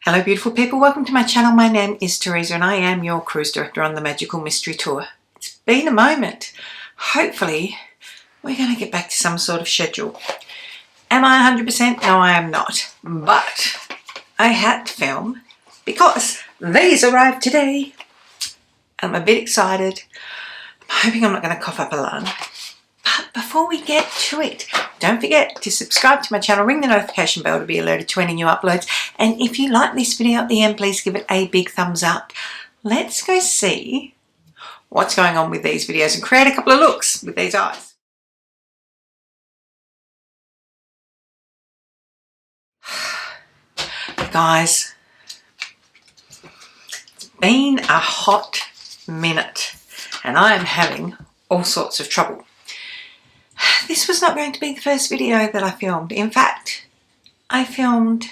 Hello beautiful people, welcome to my channel. My name is Teresa and I am your cruise director on the Magical Mystery Tour. It's been a moment. Hopefully we're going to get back to some sort of schedule. Am I 100%? No, I am not. But I had to film because these arrived today. I'm a bit excited. I'm hoping I'm not going to cough up a lung. But before we get to it, don't forget to subscribe to my channel, ring the notification bell to be alerted to any new uploads. And if you like this video at the end, please give it a big thumbs up. Let's go see what's going on with these videos and create a couple of looks with these eyes. Guys, it's been a hot minute and I am having all sorts of trouble. This was not going to be the first video that I filmed. In fact, I filmed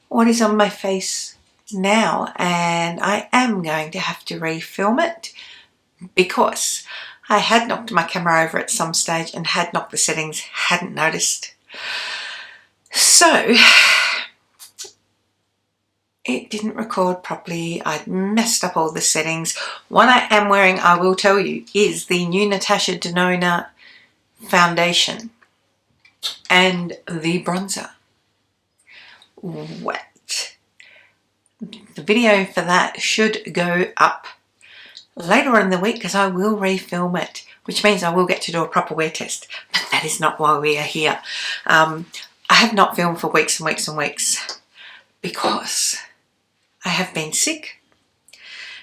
what is on my face now and I am going to have to refilm it because I had knocked my camera over at some stage and had knocked the settings, hadn't noticed. So it didn't record properly. I'd messed up all the settings. What I am wearing, I will tell you, is the new Natasha Denona foundation and the bronzer. Wet. The video for that should go up later on in the week because I will refilm it, which means I will get to do a proper wear test. But that is not why we are here. I have not filmed for weeks and weeks and weeks because I have been sick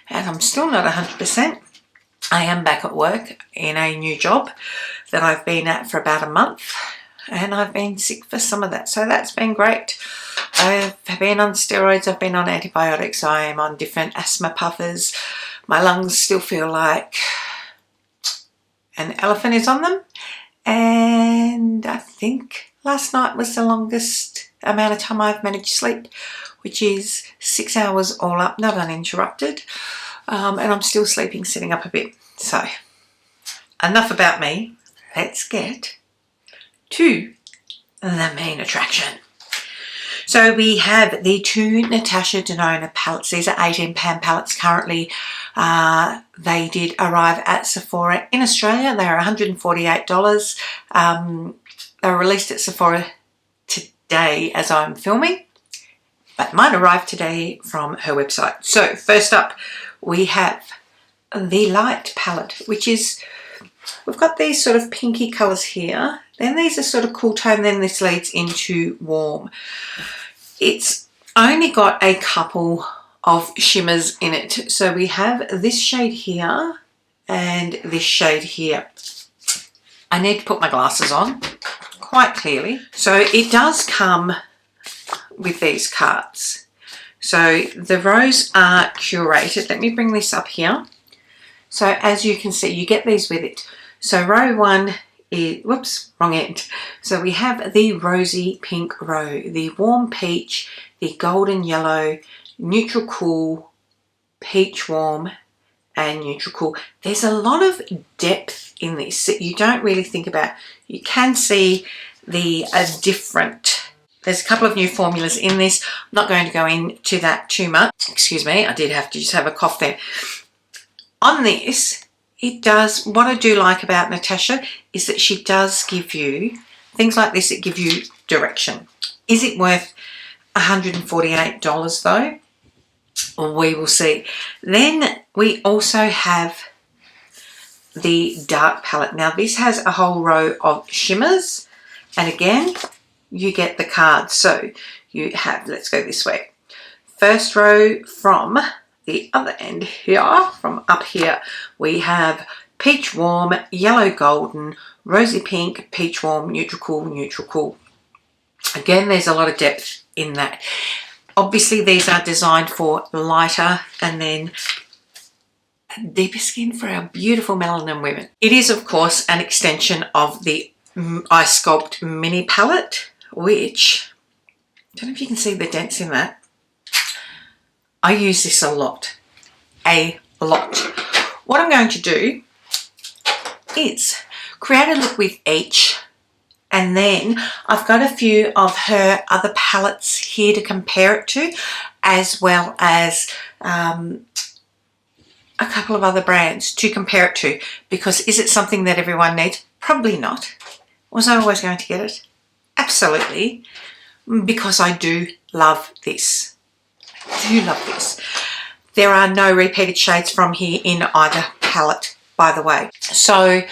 and I'm still not 100%. I am back at work in a new job that I've been at for about a month and I've been sick for some of that, so that's been great. I've been on steroids, I've been on antibiotics, I am on different asthma puffers. My lungs still feel like an elephant is on them, and I think last night was the longest amount of time I've managed to sleep, which is 6 hours all up, not uninterrupted. And I'm still sleeping sitting up a bit. So enough about me. Let's get to the main attraction. So we have the two Natasha Denona palettes. These are 18 pound palettes currently. They did arrive at Sephora in Australia. They are $148. They were released at Sephora today as I'm filming, but mine arrived today from her website. So first up, we have the light palette, which is, we've got these sort of pinky colours here. Then these are sort of cool tone, then this leads into warm. It's only got a couple of shimmers in it. So we have this shade here and this shade here. I need to put my glasses on quite clearly. So it does come with these cards. So the rows are curated. Let me bring this up here. So as you can see, you get these with it. So row one is, whoops, wrong end. So we have the rosy pink row, the warm peach, the golden yellow, neutral cool, peach warm, and neutral cool. There's a lot of depth in this that you don't really think about. You can see the different. There's a couple of new formulas in this. I'm not going to go into that too much. Excuse me, I did have to just have a cough there. On this, it does, what I do like about Natasha is that she does give you, things like this that give you direction. Is it worth $148 though? We will see. Then we also have the dark palette. Now this has a whole row of shimmers, and again, you get the cards. So you have, let's go this way. First row from the other end here, from up here, we have peach warm, yellow golden, rosy pink, peach warm, neutral cool, neutral cool. Again, there's a lot of depth in that. Obviously these are designed for lighter and then deeper skin for our beautiful melanin women. It is of course an extension of the Eye Sculpt mini palette, which, I don't know if you can see the dents in that. I use this a lot. What I'm going to do is create a look with each And then I've got a few of her other palettes here to compare it to, as well as a couple of other brands to compare it to, because is it something that everyone needs? Probably not. Was I always going to get it? Absolutely, because I do love this. I do love this. There are no repeated shades from here in either palette, by the way. So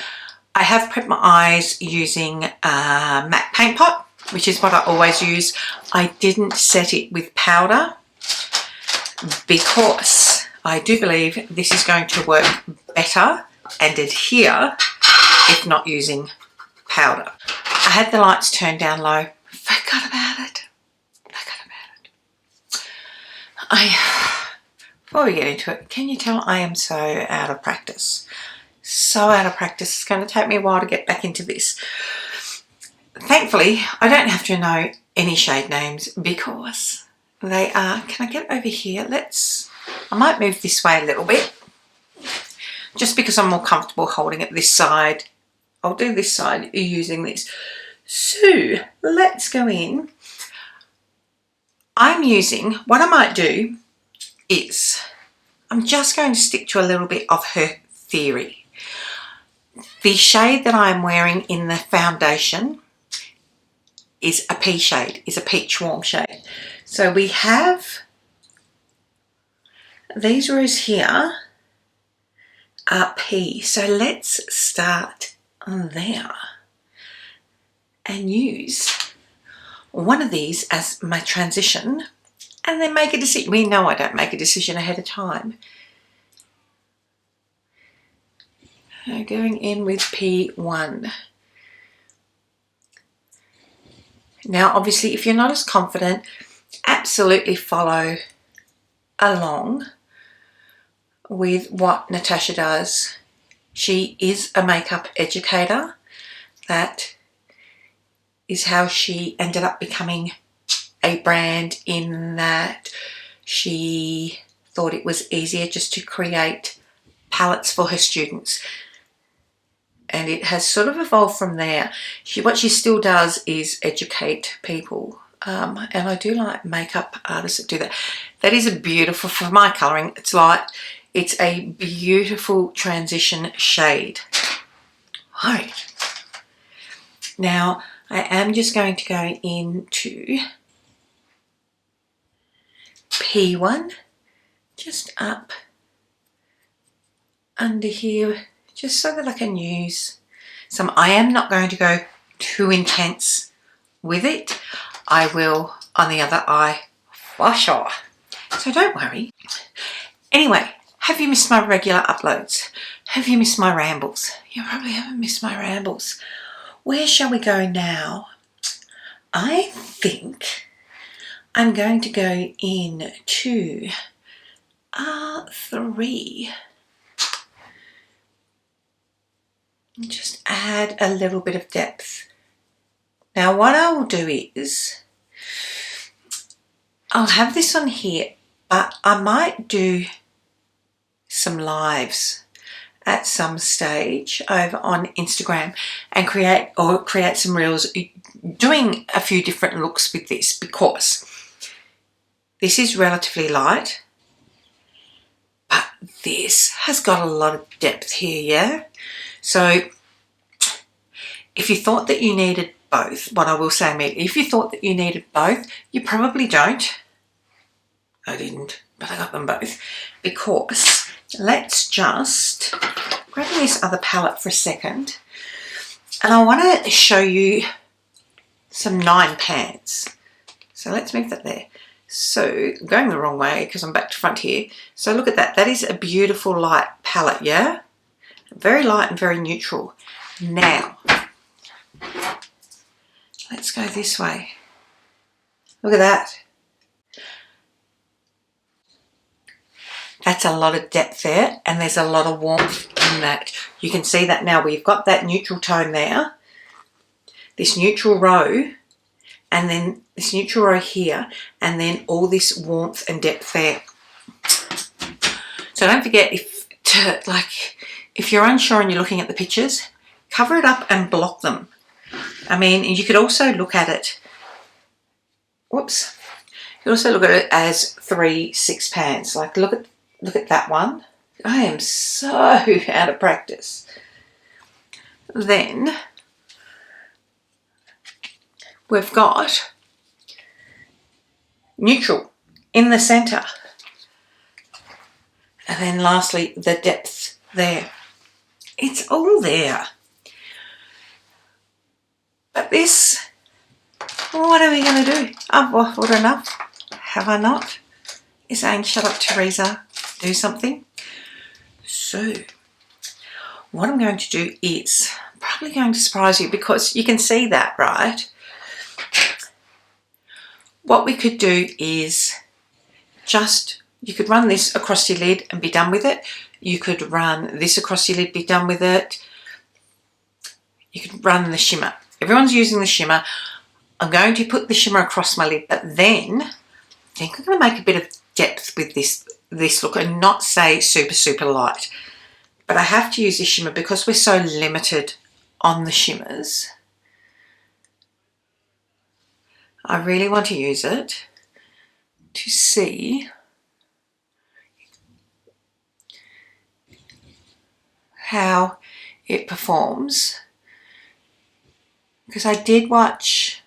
I have prepped my eyes using a matte paint pot, which is what I always use. I didn't set it with powder because I do believe this is going to work better and adhere if not using powder. I had the lights turned down low. Forgot about it. Before we get into it, can you tell I am so out of practice? So out of practice. It's going to take me a while to get back into this. Thankfully, I don't have to know any shade names because they are... Can I get over here? I might move this way a little bit just because I'm more comfortable holding it this side. I'll do this side using this. So let's go in. I'm using, what I might do is I'm just going to stick to a little bit of her theory. The shade that I'm wearing in the foundation is a pea shade, is a peach warm shade. So we have these rows here are pea. So let's start there and use one of these as my transition and then make a decision. We know I don't make a decision ahead of time. Going in with P1. Now obviously if you're not as confident, absolutely follow along with what Natasha does. She is a makeup educator. That is how she ended up becoming a brand, in that she thought it was easier just to create palettes for her students. And it has sort of evolved from there. What she still does is educate people. And I do like makeup artists that do that. That is a beautiful, for my colouring, it's light. It's a beautiful transition shade. All right. Now, I am just going to go into P1, just up under here, just so that I can use some. I am not going to go too intense with it. I will on the other eye for sure. So don't worry. Anyway, have you missed my regular uploads? Have you missed my rambles? You probably haven't missed my rambles. Where shall we go now? I think I'm going to go in to R3. And just add a little bit of depth. Now what I will do is, I'll have this on here, but I might do some lives at some stage over on Instagram and create some reels doing a few different looks with this, because this is relatively light, but this has got a lot of depth here, yeah? So if you thought that you needed both, what I will say immediately, if you thought that you needed both, you probably don't. I didn't, but I got them both, because let's just grab this other palette for a second, and I want to show you some 9 pans. So let's move that there. So going the wrong way because I'm back to front here. So look at that. That is a beautiful light palette, yeah? Very light and very neutral. Now, let's go this way. Look at that. That's a lot of depth there, and there's a lot of warmth in that. You can see that now. We've got that neutral tone there, this neutral row, and then this neutral row here, and then all this warmth and depth there. So don't forget, if you're unsure and you're looking at the pictures, cover it up and block them. I mean, you could also look at it, whoops, you could also look at it as 3 6-pans. Like look at that one. I am so out of practice. Then we've got neutral in the centre. And then lastly, the depth there. It's all there. But this, what are we going to do? I've waffled enough. Have I not? It's saying, shut up, Teresa. Do something. So, what I'm going to do is probably going to surprise you because you can see that, right? What we could do is you could run this across your lid and be done with it. You could run this across your lid, be done with it. You could run the shimmer. Everyone's using the shimmer. I'm going to put the shimmer across my lid, but then I think I'm going to make a bit of depth with this look and not say super, super light. But I have to use this shimmer because we're so limited on the shimmers. I really want to use it to see how it performs. Because I haven't watched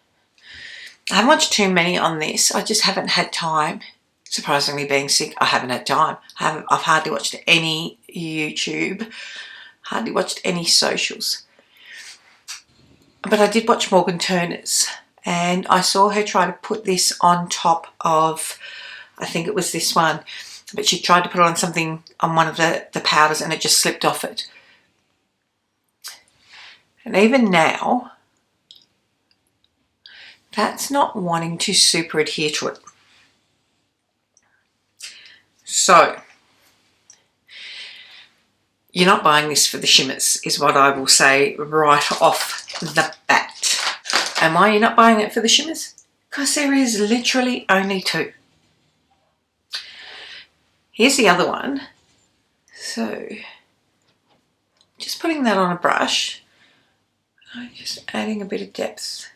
too many on this. I just haven't had time. Surprisingly, being sick, I haven't had time. I've hardly watched any YouTube, hardly watched any socials. But I did watch Morgan Turner's, and I saw her try to put this on top of, I think it was this one, but she tried to put it on something, on one of the powders, and it just slipped off it. And even now, that's not wanting to super adhere to it. So, you're not buying this for the shimmers, is what I will say right off the bat. And why are you not buying it for the shimmers? Because there is literally only 2. Here's the other one. So, just putting that on a brush, I'm just adding a bit of depth.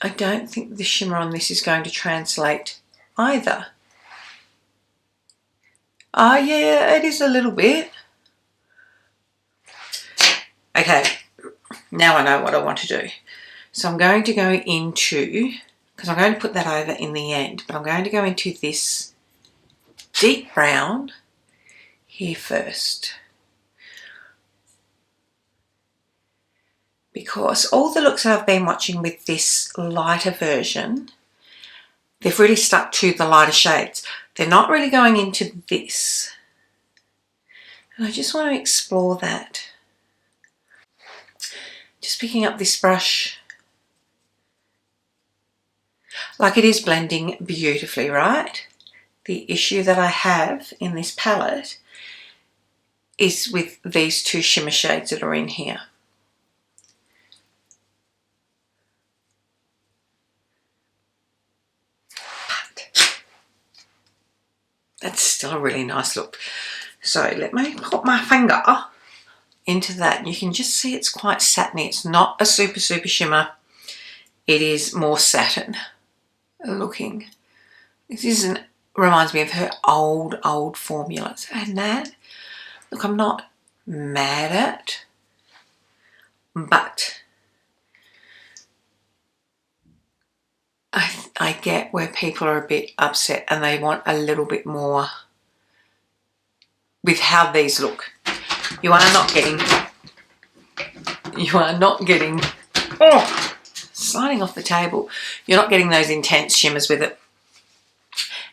I don't think the shimmer on this is going to translate either. Yeah, it is a little bit. Okay, now I know what I want to do. So I'm going to go into, because I'm going to put that over in the end, but I'm going to go into this deep brown here first. Because all the looks that I've been watching with this lighter version, they've really stuck to the lighter shades. They're not really going into this. And I just want to explore that. Just picking up this brush. Like, it is blending beautifully, right? The issue that I have in this palette is with these 2 shimmer shades that are in here. That's still a really nice look. So let me put my finger into that. You can just see it's quite satiny. It's not a super, super shimmer. It is more satin looking. This reminds me of her old formulas. And that, look, I'm not mad at, but I get where people are a bit upset and they want a little bit more with how these look. You are not getting, oh, sliding off the table. You're not getting those intense shimmers with it.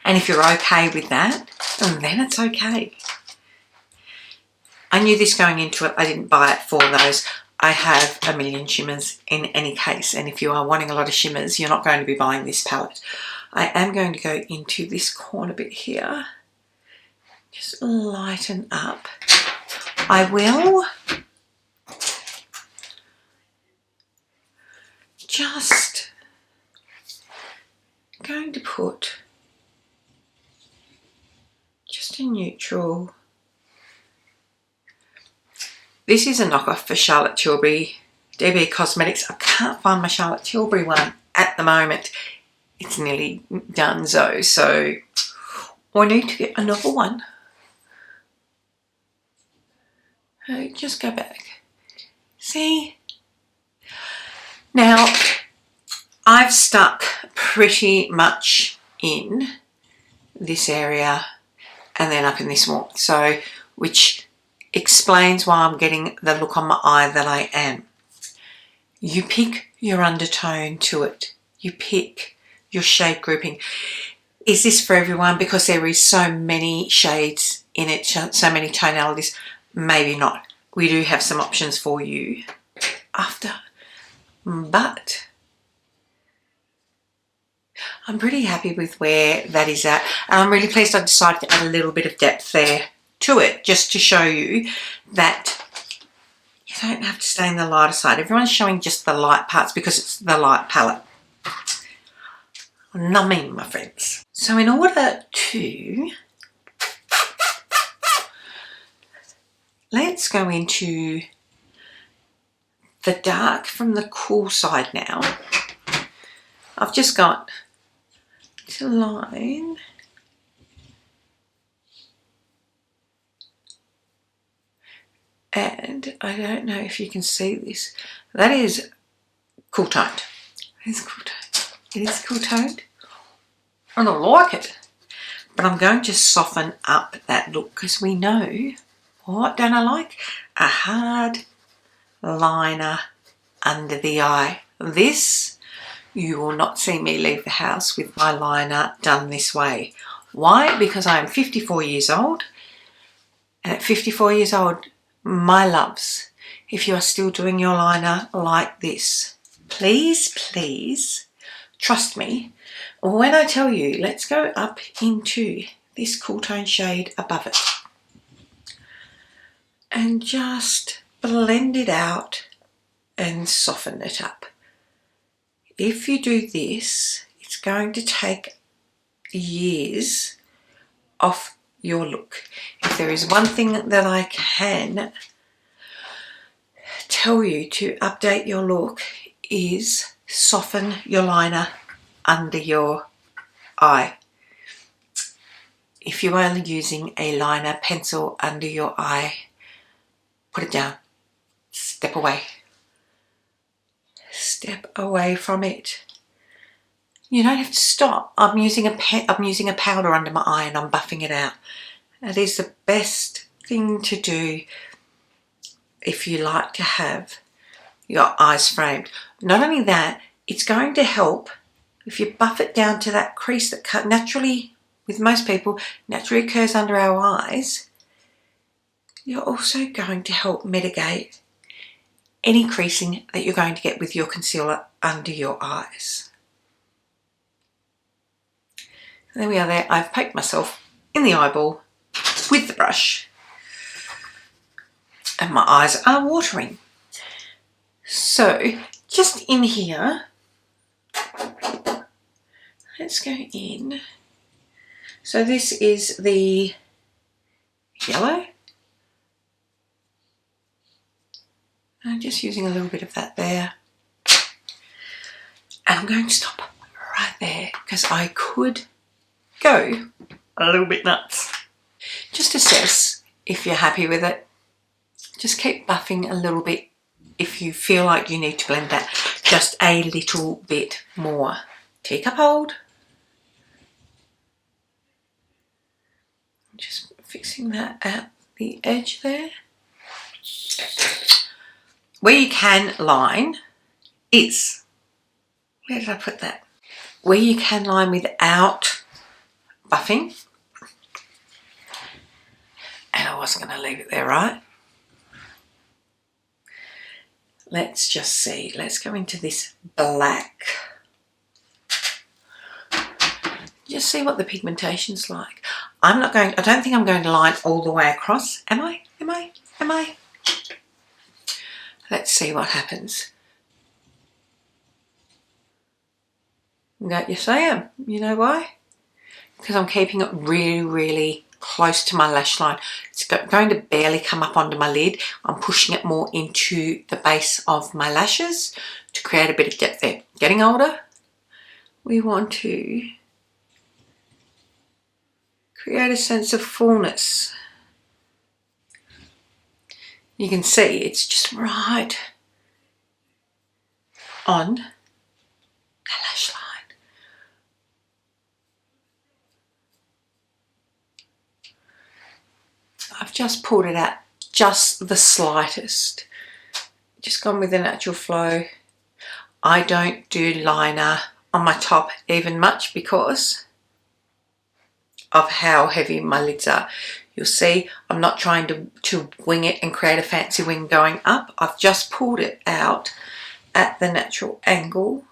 And if you're okay with that, then it's okay. I knew this going into it. I didn't buy it for those. I have a million shimmers in any case, and if you are wanting a lot of shimmers, you're not going to be buying this palette. I am going to go into this corner bit here. Just lighten up. I will just going to put just a neutral This is a knockoff for Charlotte Tilbury, DB Cosmetics. I can't find my Charlotte Tilbury one at the moment. It's nearly done so I need to get another one. Just go back. See? Now, I've stuck pretty much in this area and then up in this one, so which explains why I'm getting the look on my eye that I am. You pick your undertone to it. You pick your shade grouping. Is this for everyone? Because there is so many shades in it, so many tonalities. Maybe not. We do have some options for you after, but I'm pretty happy with where that is at. And I'm really pleased I decided to add a little bit of depth there to it, just to show you that you don't have to stay in the lighter side. Everyone's showing just the light parts because it's the light palette. Numbing, my friends. So in order to, let's go into the dark from the cool side now. I've just got to line and I don't know if you can see this. That is cool toned. It is cool toned. It is cool toned. I don't like it. But I'm going to soften up that look because we know, what don't I like? A hard liner under the eye. This, you will not see me leave the house with my liner done this way. Why? Because I am 54 years old. And at 54 years old, my loves, if you are still doing your liner like this, please, please, trust me. When I tell you, let's go up into this cool tone shade above it and just blend it out and soften it up. If you do this, it's going to take years off your look. If there is one thing that I can tell you to update your look is soften your liner under your eye. If you are using a liner pencil under your eye, put it down. Step away. Step away from it. You don't have to stop. I'm using a powder under my eye and I'm buffing it out. That is the best thing to do if you like to have your eyes framed. Not only that, it's going to help if you buff it down to that crease that naturally, with most people, naturally occurs under our eyes. You're also going to help mitigate any creasing that you're going to get with your concealer under your eyes. And there we are there. I've poked myself in the eyeball with the brush and my eyes are watering. So just in here, let's go in. So this is the yellow. I'm just using a little bit of that there. And I'm going to stop right there because I could go a little bit nuts. Just assess if you're happy with it. Just keep buffing a little bit if you feel like you need to blend that just a little bit more. Teacup hold. Just fixing that at the edge there. Where you can line is, where did I put that? Where you can line without buffing. And I wasn't going to leave it there, right? Let's just see. Let's go into this black. Just see what the pigmentation's like. I don't think I'm going to line all the way across. Am I? Let's see what happens. Yes, I am. You know why? Because I'm keeping it really, really close to my lash line. It's going to barely come up onto my lid. I'm pushing it more into the base of my lashes to create a bit of depth there. Getting older, we want to create a sense of fullness. You can see it's just right on the lash line. I've just pulled it out just the slightest. Just gone with the natural flow. I don't do liner on my top even much because of how heavy my lids are. You'll see I'm not trying to wing it and create a fancy wing going up. I've just pulled it out at the natural angle.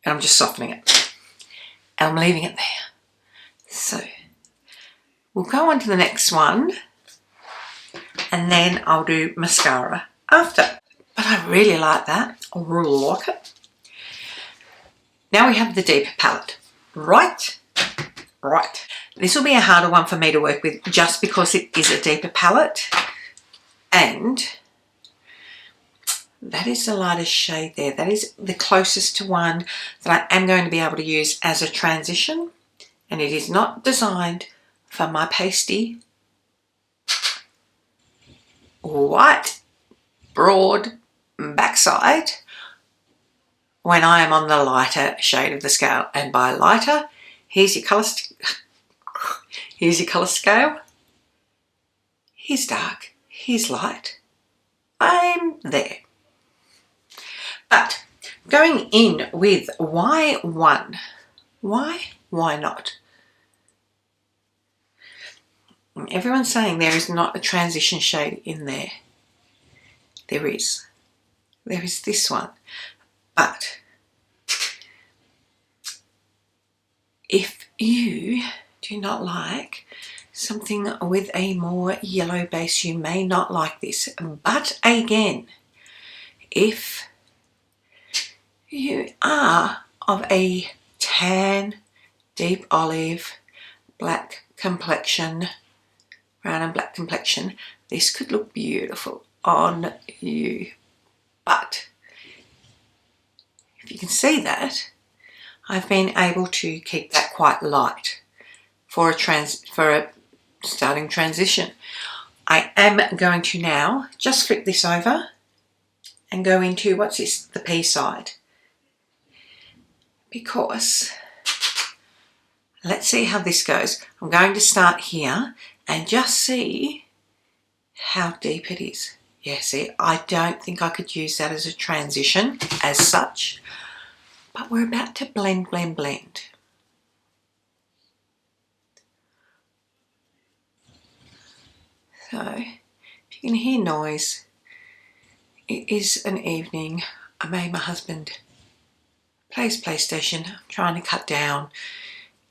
And I'm just softening it. And I'm leaving it there. So we'll go on to the next one. And then I'll do mascara after. But I really like that. I really like it. Now we have the deeper palette. Right. This will be a harder one for me to work with just because it is a deeper palette. And that is the lightest shade there. That is the closest to one that I am going to be able to use as a transition. And it is not designed for my pasty, white, broad backside when I am on the lighter shade of the scale. And by lighter, here's your colour scale. Here's dark, here's light. I'm there. But going in with Y1, why not? Everyone's saying there is not a transition shade in there. There is. There is this one. But if you do not like something with a more yellow base, you may not like this. But again, if you are of a tan, deep olive, black complexion, brown and black complexion, this could look beautiful on you. But if you can see that, I've been able to keep that quite light for a starting transition. I am going to now just flip this over and go into, what's this, the P side. Because let's see how this goes. I'm going to start here and just see how deep it is. Yeah, see, I don't think I could use that as a transition as such, but we're about to blend. So, if you can hear noise, it is an evening. I made my husband play his PlayStation. I'm trying to cut down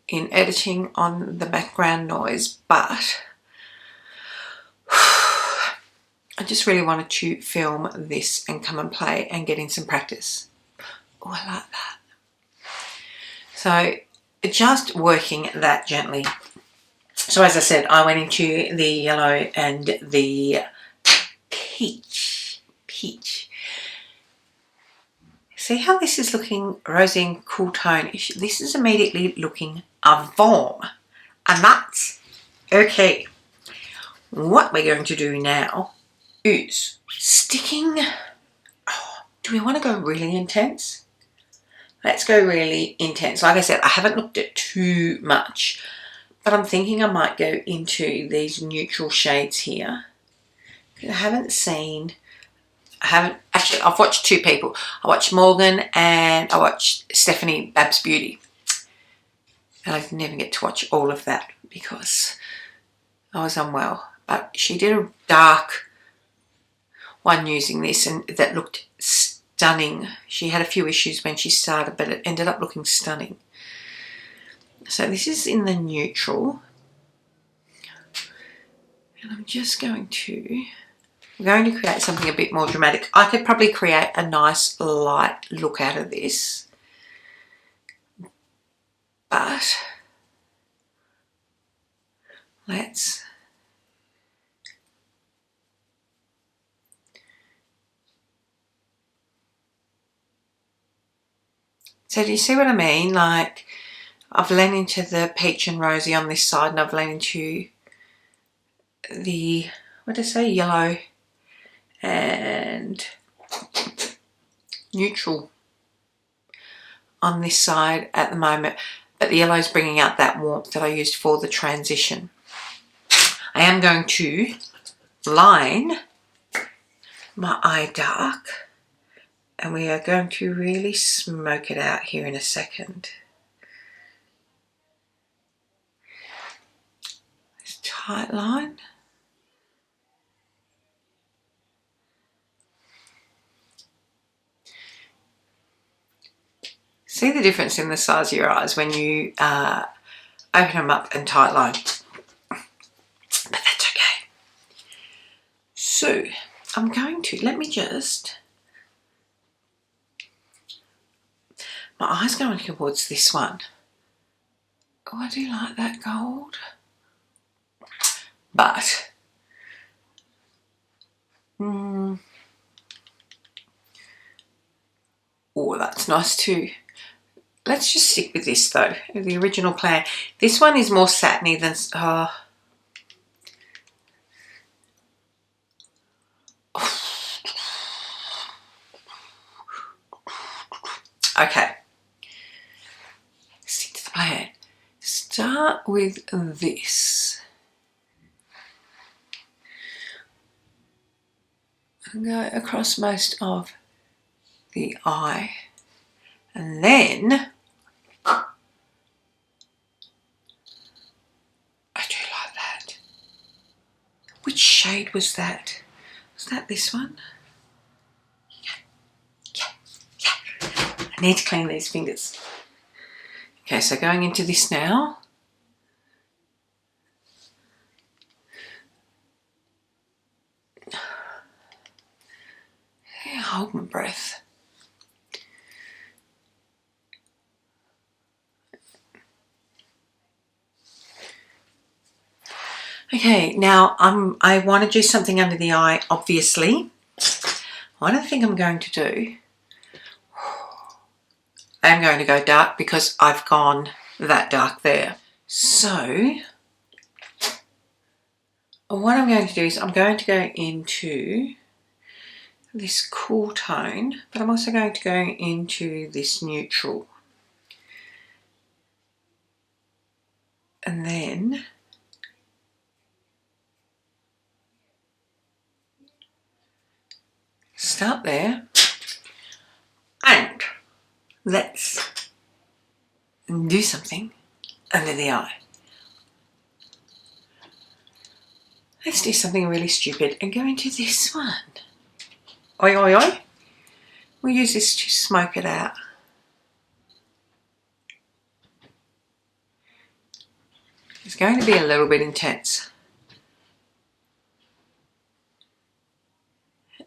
in editing on the background noise, but I just really wanted to film this and come and play and get in some practice. Oh, I like that. So just working that gently. So as I said, I went into the yellow and the peach. See how this is looking rosy and cool tone? This is immediately looking warm. And that's okay. What we're going to do now is sticking. Oh, do we want to go really intense? Let's go really intense. Like I said, I haven't looked at too much, but I'm thinking I might go into these neutral shades here. Actually, I've watched two people. I watched Morgan and I watched Stephanie Babs Beauty. And I didn't even get to watch all of that because I was unwell. But she did a dark one using this and that looked stunning. She had a few issues when she started, but it ended up looking stunning. So this is in the neutral. And I'm just going to... We're going to create something a bit more dramatic. I could probably create a nice light look out of this. But let's so do you see what I mean? Like, I've leaned into the peach and rosy on this side, and I've leaned into the, what did I say, yellow and neutral on this side at the moment, but the yellow is bringing out that warmth that I used for the transition. I am going to line my eye dark, and we are going to really smoke it out here in a second. This tight line. See the difference in the size of your eyes when you open them up and tight line. But that's okay. So I'm going to, let me just, my eye's going towards this one. Oh, I do like that gold. But, oh, that's nice too. Let's just stick with this though, the original plan. This one is more satiny than, okay. Stick to the plan. Start with this. And go across most of the eye. And then I do like that. Which shade was that? Was that this one? Yeah. I need to clean these fingers. Okay, so going into this now. Yeah, hold my breath. Okay, now I want to do something under the eye, obviously. What I think I'm going to do, I'm going to go dark because I've gone that dark there. So, what I'm going to do is I'm going to go into this cool tone, but I'm also going to go into this neutral. And then start there, and let's do something under the eye. Let's do something really stupid and go into this one. Oi, oi, oi. We'll use this to smoke it out. It's going to be a little bit intense.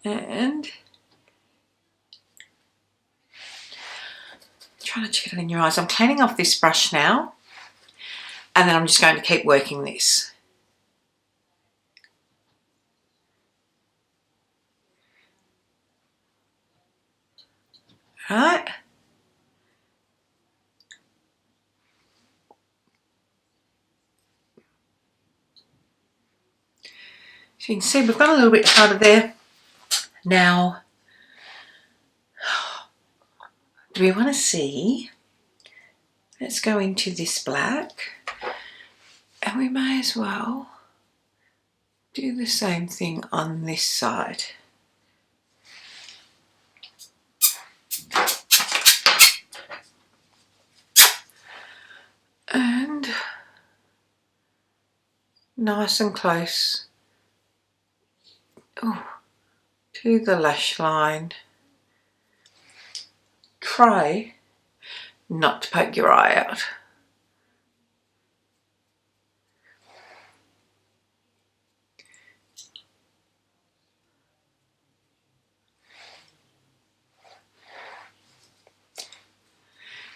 And trying to get it in your eyes. I'm cleaning off this brush now, and then I'm just going to keep working this. Right. So you can see we've got a little bit harder there. Now, do we want to see? Let's go into this black, and we may as well do the same thing on this side. And nice and close to the lash line. Try not to poke your eye out.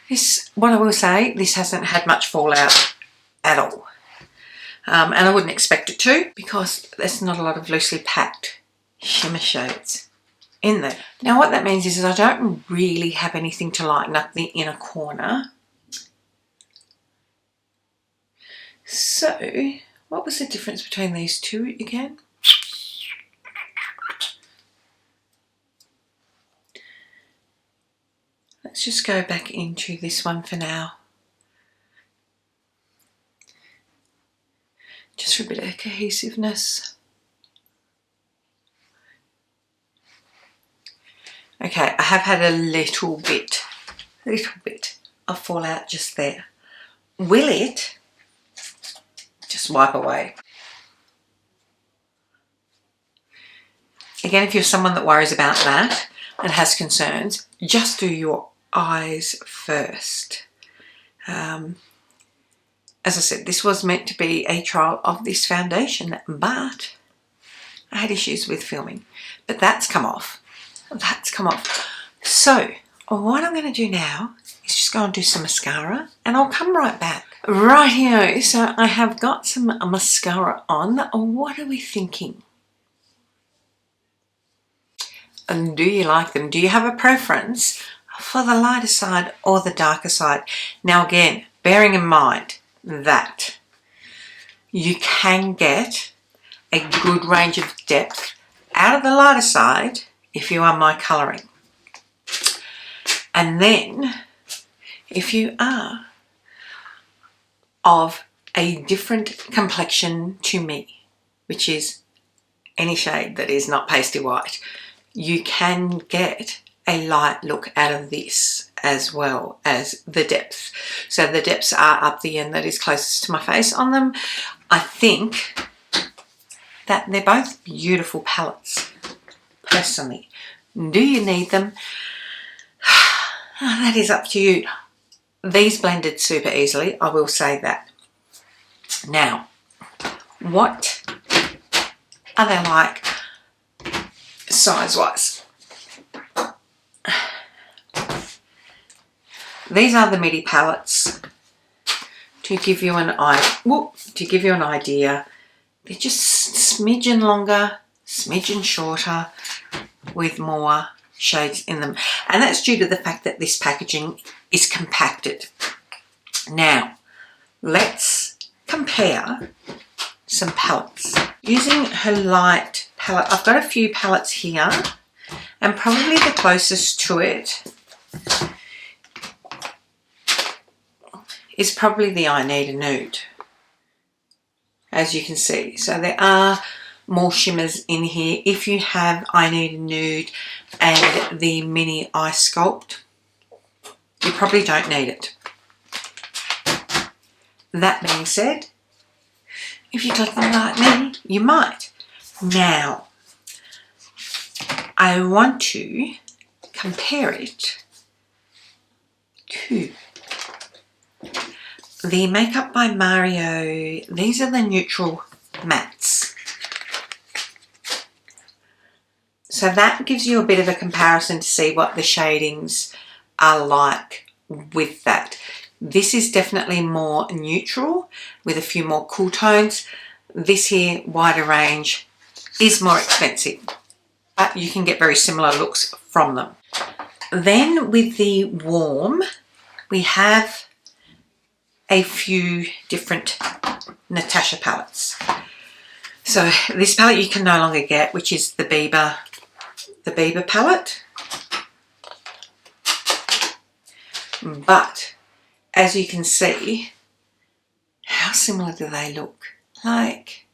This, what I will say, this hasn't had much fallout at all. And I wouldn't expect it to, because there's not a lot of loosely packed shimmer shades in there. Now what that means is I don't really have anything to lighten up the inner corner. So what was the difference between these two again? Let's just go back into this one for now. Just for a bit of cohesiveness. Okay, I have had a little bit of fallout just there. Will it just wipe away? Again, if you're someone that worries about that and has concerns, just do your eyes first. As I said, this was meant to be a trial of this foundation, but I had issues with filming. But that's come off. That's come off. So what I'm going to do now is just go and do some mascara, and I'll come right back. Rightio, so I have got some mascara on. What are we thinking? And do you like them? Do you have a preference for the lighter side or the darker side? Now again, bearing in mind that you can get a good range of depth out of the lighter side if you are my colouring. And then if you are of a different complexion to me, which is any shade that is not pasty white, you can get a light look out of this as well as the depth. So the depths are up the end that is closest to my face on them. I think that they're both beautiful palettes, personally. Do you need them? That is up to you. These blended super easily, I will say that. Now, what are they like size-wise? These are the midi palettes. To give you an idea, they're just smidgen longer, smidgen shorter, with more shades in them, and that's due to the fact that this packaging is compacted. Now let's compare some palettes using her light palette. I've got a few palettes here, and probably the closest to it is probably the I Need a Nude, as you can see. So there are more shimmers in here. If you have I Need a Nude and the mini Eye Sculpt, you probably don't need it. That being said, if you click them like me, you might. Now, I want to compare it to the Makeup by Mario. These are the neutral mattes. So that gives you a bit of a comparison to see what the shadings are like with that. This is definitely more neutral with a few more cool tones. This here, wider range, is more expensive, but you can get very similar looks from them. Then with the warm, we have a few different Natasha palettes. So this palette you can no longer get, which is the Bieber palette. But as you can see, how similar do they look? Like,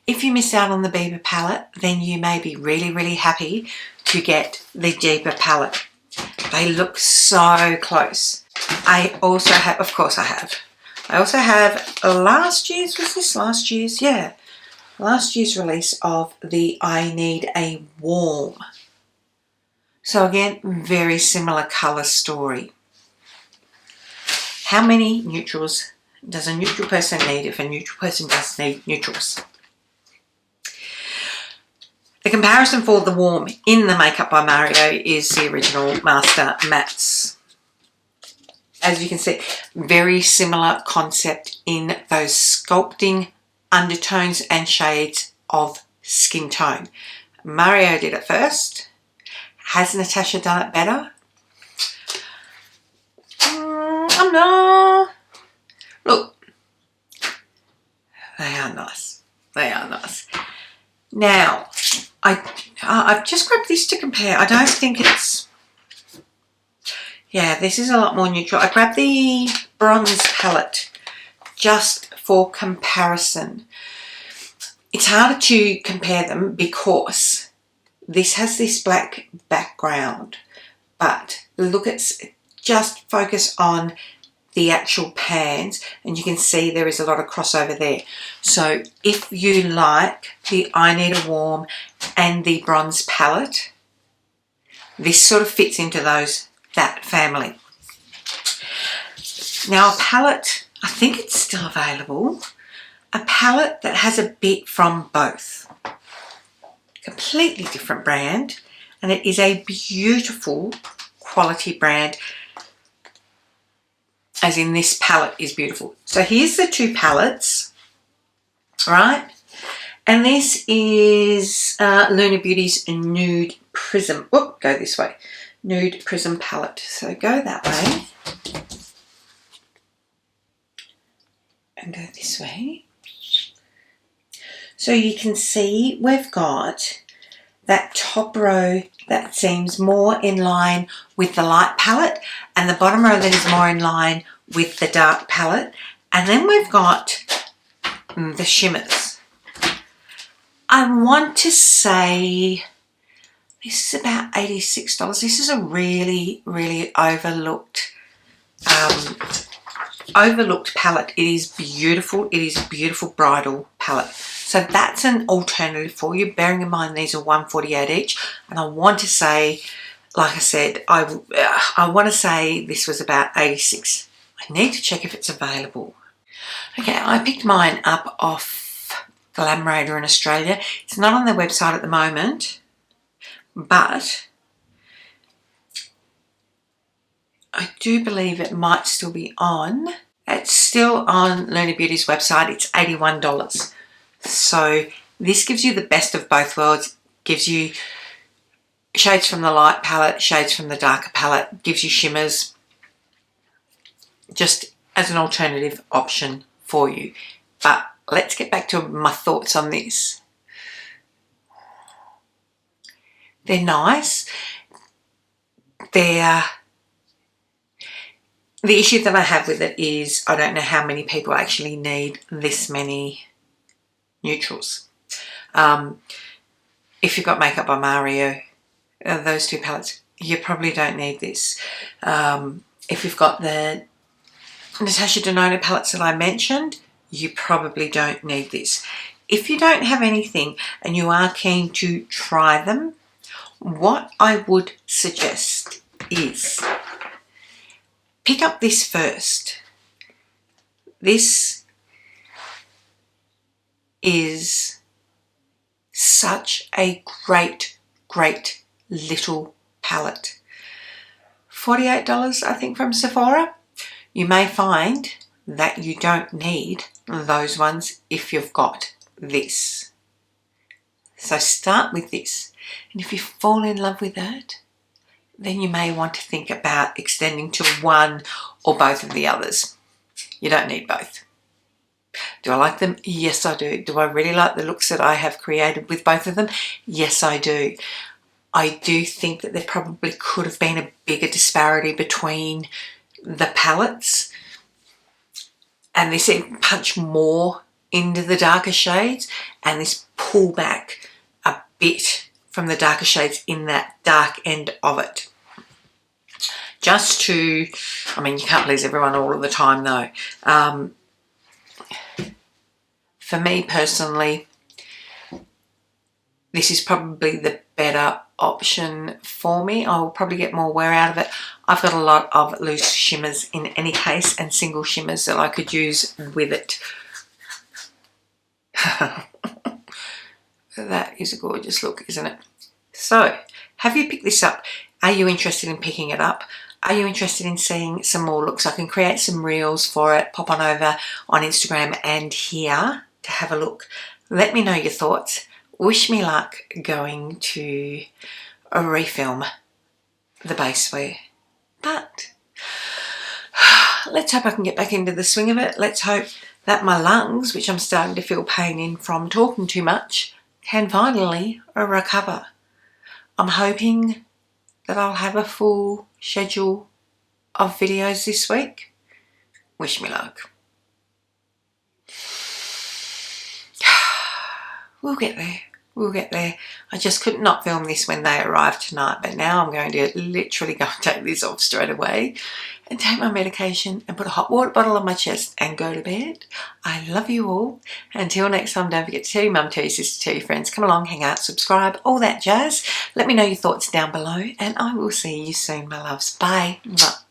if you missed out on the Bieber palette, then you may be really, really happy to get the Bieber palette. They look so close. I also have, of course I have. I also have last year's, was this last year's? Yeah. Last year's release of the I Need a Warm. So again, very similar colour story. How many neutrals does a neutral person need if a neutral person does need neutrals? The comparison for the warm in the Makeup by Mario is the original Master Mattes. As you can see, very similar concept in those sculpting undertones and shades of skin tone. Mario did it first. Has Natasha done it better? I'm not. Look, they are nice. They are nice. Now, I've just grabbed this to compare. I don't think it's... Yeah, this is a lot more neutral. I grabbed the bronze palette just for comparison. It's harder to compare them because this has this black background, but look at, just focus on the actual pans and you can see there is a lot of crossover there. So if you like the I Need a Warm and the bronze palette, this sort of fits into that family. Now a palette, I think it's still available, a palette that has a bit from both. Completely different brand, and it is a beautiful quality brand, as in this palette is beautiful. So here's the two palettes, right? And this is Luna Beauty's Nude Prism. Oh, go this way. Nude Prism palette. So go that way. And go this way. So you can see we've got that top row that seems more in line with the light palette, and the bottom row that is more in line with the dark palette. And then we've got the shimmers. I want to say this is about $86. This is a really, really overlooked palette. It is beautiful. It is a beautiful bridal palette. So that's an alternative for you, bearing in mind these are $148 each. And I want to say, like I said, I want to say this was about $86. I need to check if it's available. Okay, I picked mine up off Glamrator in Australia. It's not on their website at the moment, but I do believe it might still be on. It's still on Luna Beauty's website. It's $81. So this gives you the best of both worlds. Gives you shades from the light palette, shades from the darker palette, gives you shimmers, just as an alternative option for you. But let's get back to my thoughts on this. They're nice. The issue that I have with it is I don't know how many people actually need this many neutrals. If you've got Makeup by Mario, those two palettes, you probably don't need this. If you've got the Natasha Denona palettes that I mentioned, you probably don't need this. If you don't have anything and you are keen to try them, what I would suggest is pick up this first. This is such a great little palette. $48 I think from Sephora. You may find that you don't need those ones if you've got this. So start with this, and if you fall in love with that, then you may want to think about extending to one or both of the others. You don't need both. Do I like them? Yes, I do. Do I really like the looks that I have created with both of them? Yes, I do. I do think that there probably could have been a bigger disparity between the palettes, and this punch more into the darker shades, and this pull back a bit from the darker shades in that dark end of it. Just to, I mean, you can't please everyone all of the time though. For me personally, this is probably the better option for me. I will probably get more wear out of it. I've got a lot of loose shimmers in any case, and single shimmers that I could use with it. That is a gorgeous look, isn't it? So, have you picked this up? Are you interested in picking it up? Are you interested in seeing some more looks? I can create some reels for it, pop on over on Instagram and here to have a look. Let me know your thoughts. Wish me luck going to refilm the base wear. But let's hope I can get back into the swing of it. Let's hope that my lungs, which I'm starting to feel pain in from talking too much, can finally recover. I'm hoping that I'll have a full schedule of videos this week. Wish me luck. We'll get there. We'll get there. I just could not film this when they arrived tonight, but now I'm going to literally go and take this off straight away and take my medication and put a hot water bottle on my chest and go to bed. I love you all. Until next time, don't forget to tell your mum, tell your sister, tell your friends. Come along, hang out, subscribe, all that jazz. Let me know your thoughts down below, and I will see you soon, my loves. Bye. Mwah.